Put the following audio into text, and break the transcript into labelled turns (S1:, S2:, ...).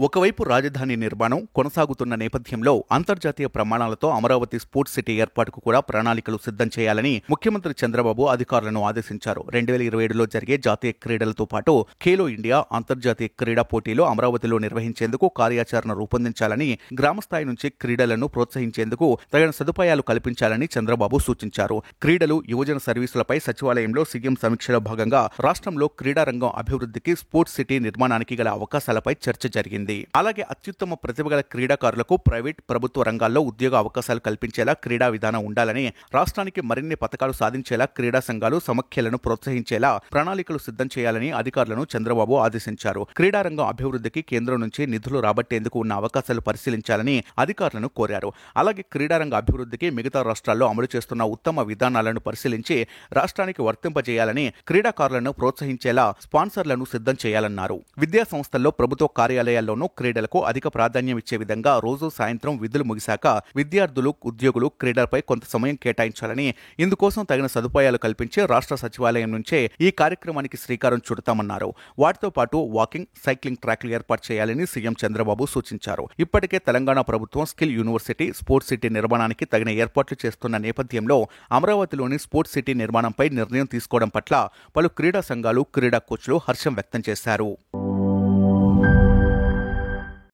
S1: ఒకవైపు రాజధాని నిర్మాణం కొనసాగుతున్న నేపథ్యంలో అంతర్జాతీయ ప్రమాణాలతో అమరావతి స్పోర్ట్స్ సిటీ ఏర్పాటుకు కూడా ప్రణాళికలు సిద్ధం చేయాలని ముఖ్యమంత్రి చంద్రబాబు అధికారులను ఆదేశించారు. 2027లో జరిగే జాతీయ క్రీడలతో పాటు ఖేలో ఇండియా అంతర్జాతీయ క్రీడా పోటీలు అమరావతిలో నిర్వహించేందుకు కార్యాచరణ రూపొందించాలని, గ్రామస్థాయి నుంచి క్రీడలను ప్రోత్సహించేందుకు తగిన సదుపాయాలు కల్పించాలని చంద్రబాబు సూచించారు. క్రీడలు, యువజన సర్వీసులపై సచివాలయంలో సీఎం సమీక్షలో భాగంగా రాష్ట్రంలో క్రీడారంగం అభివృద్ధికి, స్పోర్ట్స్ సిటీ నిర్మాణానికి గల అవకాశాలపై చర్చ జరిగింది. అలాగే అత్యుత్తమ ప్రతిభ గల క్రీడాకారులకు ప్రైవేట్, ప్రభుత్వ రంగాల్లో ఉద్యోగ అవకాశాలు కల్పించేలా క్రీడా విధానం ఉండాలని, రాష్ట్రానికి మరిన్ని పథకాలు సాధించేలా క్రీడా సంఘాలు, సమాఖ్యలను ప్రోత్సహించేలా ప్రణాళికలు సిద్ధం చేయాలని అధికారులను చంద్రబాబు ఆదేశించారు. క్రీడారంగం అభివృద్ధికి కేంద్రం నుంచి నిధులు రాబట్టేందుకు ఉన్న అవకాశాలు పరిశీలించాలని అధికారులను కోరారు. అలాగే క్రీడారంగ అభివృద్ధికి మిగతా రాష్ట్రాల్లో అమలు చేస్తున్న ఉత్తమ విధానాలను పరిశీలించి రాష్ట్రానికి వర్తింపజేయాలని, క్రీడాకారులను ప్రోత్సహించేలా స్పాన్సర్లను సిద్ధం చేయాలన్నారు. విద్యా సంస్థల్లో, ప్రభుత్వ కార్యాలయాల్లోనూ క్రీడలకు అధిక ప్రాధాన్యం ఇచ్చే విధంగా రోజు సాయంత్రం విధులు ముగిశాక విద్యార్థులు, ఉద్యోగులు క్రీడలపై కొంత సమయం కేటాయించాలని, ఇందుకోసం తగిన సదుపాయాలు కల్పించి రాష్ట్ర సచివాలయం నుంచే ఈ కార్యక్రమానికి శ్రీకారం చుడతామన్నారు. వాటితో పాటు వాకింగ్, సైక్లింగ్ ట్రాక్లు ఏర్పాటు చేయాలని సీఎం చంద్రబాబు సూచించారు. ఇప్పటికే తెలంగాణ ప్రభుత్వం స్కిల్ యూనివర్సిటీ, స్పోర్ట్స్ సిటీ నిర్మాణానికి తగిన ఏర్పాట్లు చేస్తున్న నేపథ్యంలో అమరావతిలోని స్పోర్ట్స్ సిటీ నిర్మాణంపై నిర్ణయం తీసుకోవడం పట్ల పలు క్రీడా సంఘాలు, క్రీడా కోచ్లు హర్షం వ్యక్తం చేశారు.